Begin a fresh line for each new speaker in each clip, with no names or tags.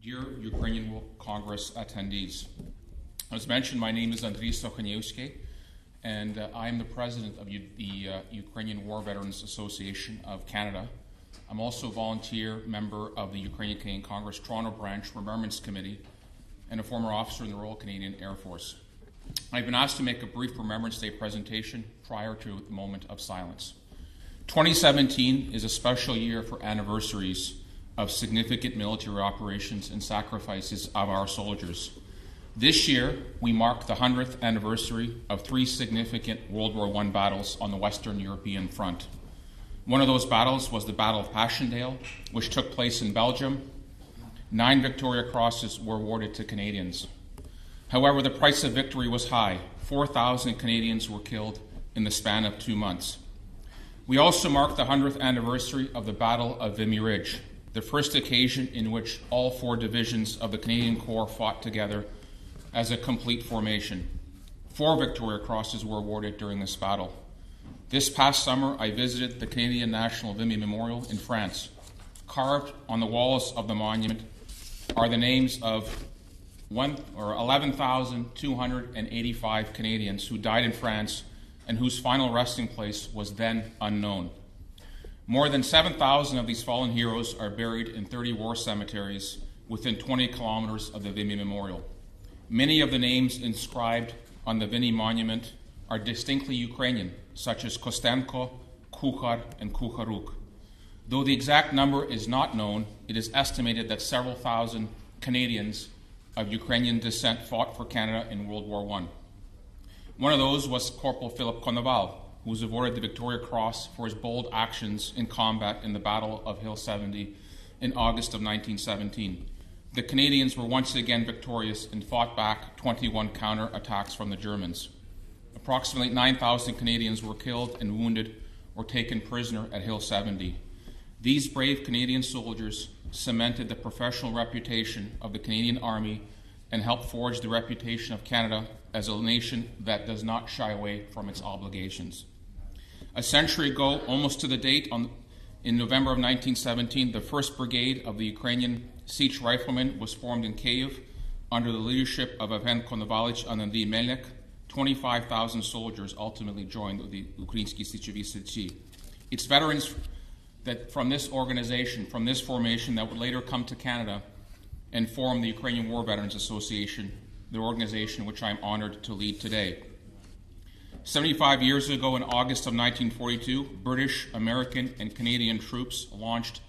Dear Ukrainian Congress attendees, as mentioned, my name is Sochaniwsky, and I am the president of the Ukrainian War Veterans Association of Canada. I'm also a volunteer member of the Ukrainian Canadian Congress Toronto Branch Remembrance Committee and a former officer in the Royal Canadian Air Force. I've been asked to make a brief Remembrance Day presentation prior to the moment of silence. 2017 is a special year for anniversaries of significant military operations and sacrifices of our soldiers. This year, we mark the 100th anniversary of three significant World War I battles on the Western European front. One of those battles was the Battle of Passchendaele, which took place in Belgium. 9 Victoria Crosses were awarded to Canadians. However, the price of victory was high. 4,000 Canadians were killed in the span of 2 months. We also mark the 100th anniversary of the Battle of Vimy Ridge, the first occasion in which all 4 divisions of the Canadian Corps fought together as a complete formation. 4 Victoria Crosses were awarded during this battle. This past summer, I visited the Canadian National Vimy Memorial in France. Carved on the walls of the monument are the names of 11,285 Canadians who died in France and whose final resting place was then unknown. More than 7,000 of these fallen heroes are buried in 30 war cemeteries within 20 kilometers of the Vimy Memorial. Many of the names inscribed on the Vimy monument are distinctly Ukrainian, such as Kostenko, Kuchar, and Kucharuk. Though the exact number is not known, it is estimated that several thousand Canadians of Ukrainian descent fought for Canada in World War I. One of those was Corporal Filip Konowal, who was awarded the Victoria Cross for his bold actions in combat in the Battle of Hill 70 in August of 1917. The Canadians were once again victorious and fought back 21 counter-attacks from the Germans. Approximately 9,000 Canadians were killed and wounded or taken prisoner at Hill 70. These brave Canadian soldiers cemented the professional reputation of the Canadian Army and helped forge the reputation of Canada as a nation that does not shy away from its obligations. A century ago, almost to the date, in November of 1917, the 1st Brigade of the Ukrainian Sich Riflemen was formed in Kyiv under the leadership of Evgen Konoval and Andy Melnik. 25,000 soldiers ultimately joined the Українські, січові. It's veterans that from this organization, from this formation, that would later come to Canada and form the Ukrainian War Veterans Association, the organization which I'm honored to lead today. 75 years ago, in August of 1942, British, American, and Canadian troops launched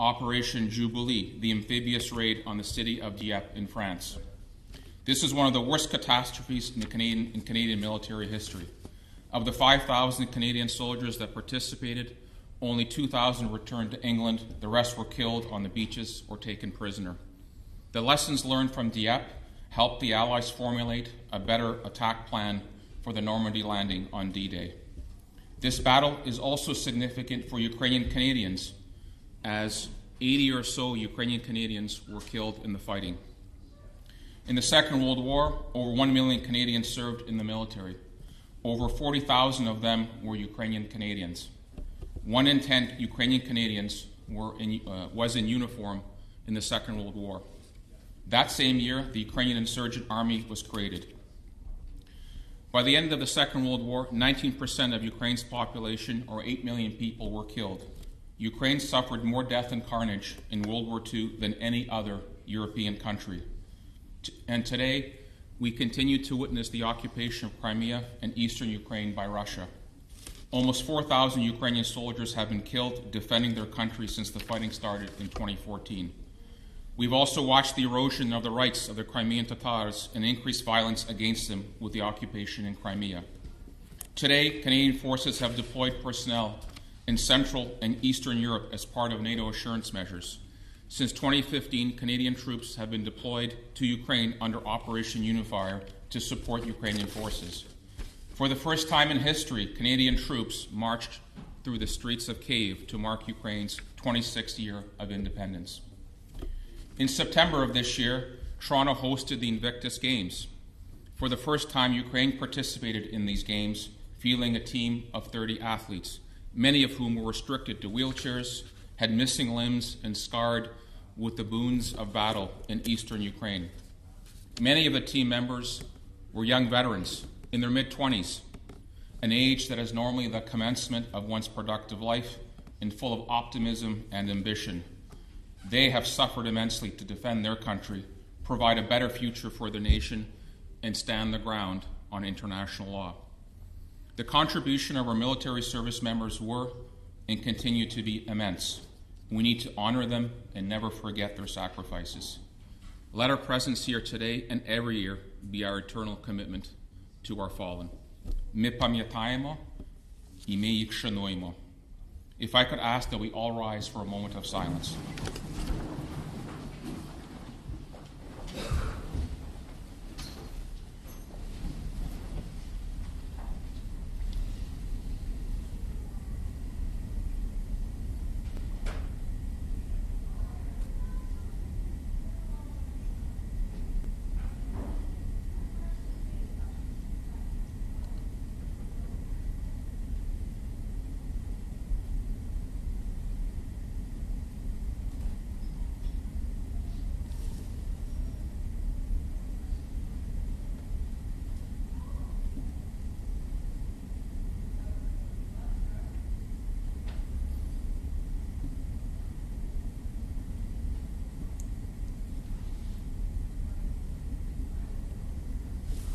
Operation Jubilee, the amphibious raid on the city of Dieppe in France. This is one of the worst catastrophes in Canadian military history. Of the 5,000 Canadian soldiers that participated, only 2,000 returned to England. The rest were killed on the beaches or taken prisoner. The lessons learned from Dieppe helped the Allies formulate a better attack plan for the Normandy landing on D-Day. This battle is also significant for Ukrainian Canadians, as 80 or so Ukrainian Canadians were killed in the fighting. In the Second World War, over 1 million Canadians served in the military. Over 40,000 of them were Ukrainian Canadians. 1 in 10 Ukrainian Canadians was in uniform in the Second World War. That same year, the Ukrainian Insurgent Army was created. By the end of the Second World War, 19% of Ukraine's population, or 8 million people, were killed. Ukraine suffered more death and carnage in World War II than any other European country. And today, we continue to witness the occupation of Crimea and eastern Ukraine by Russia. Almost 4,000 Ukrainian soldiers have been killed defending their country since the fighting started in 2014. We've also watched the erosion of the rights of the Crimean Tatars and increased violence against them with the occupation in Crimea. Today, Canadian forces have deployed personnel in Central and Eastern Europe as part of NATO assurance measures. Since 2015, Canadian troops have been deployed to Ukraine under Operation Unifier to support Ukrainian forces. For the first time in history, Canadian troops marched through the streets of Kyiv to mark Ukraine's 26th year of independence. In September of this year, Toronto hosted the Invictus Games. For the first time, Ukraine participated in these games, fielding a team of 30 athletes, many of whom were restricted to wheelchairs, had missing limbs, and scarred with the boons of battle in eastern Ukraine. Many of the team members were young veterans in their mid-20s, an age that is normally the commencement of one's productive life and full of optimism and ambition. They have suffered immensely to defend their country, provide a better future for the nation, and stand the ground on international law. The contribution of our military service members were and continue to be immense. We need to honor them and never forget their sacrifices. Let our presence here today and every year be our eternal commitment to our fallen. Ми пам'ятаємо і ми їх шануємо. If I could ask that we all rise for a moment of silence.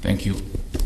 Thank you.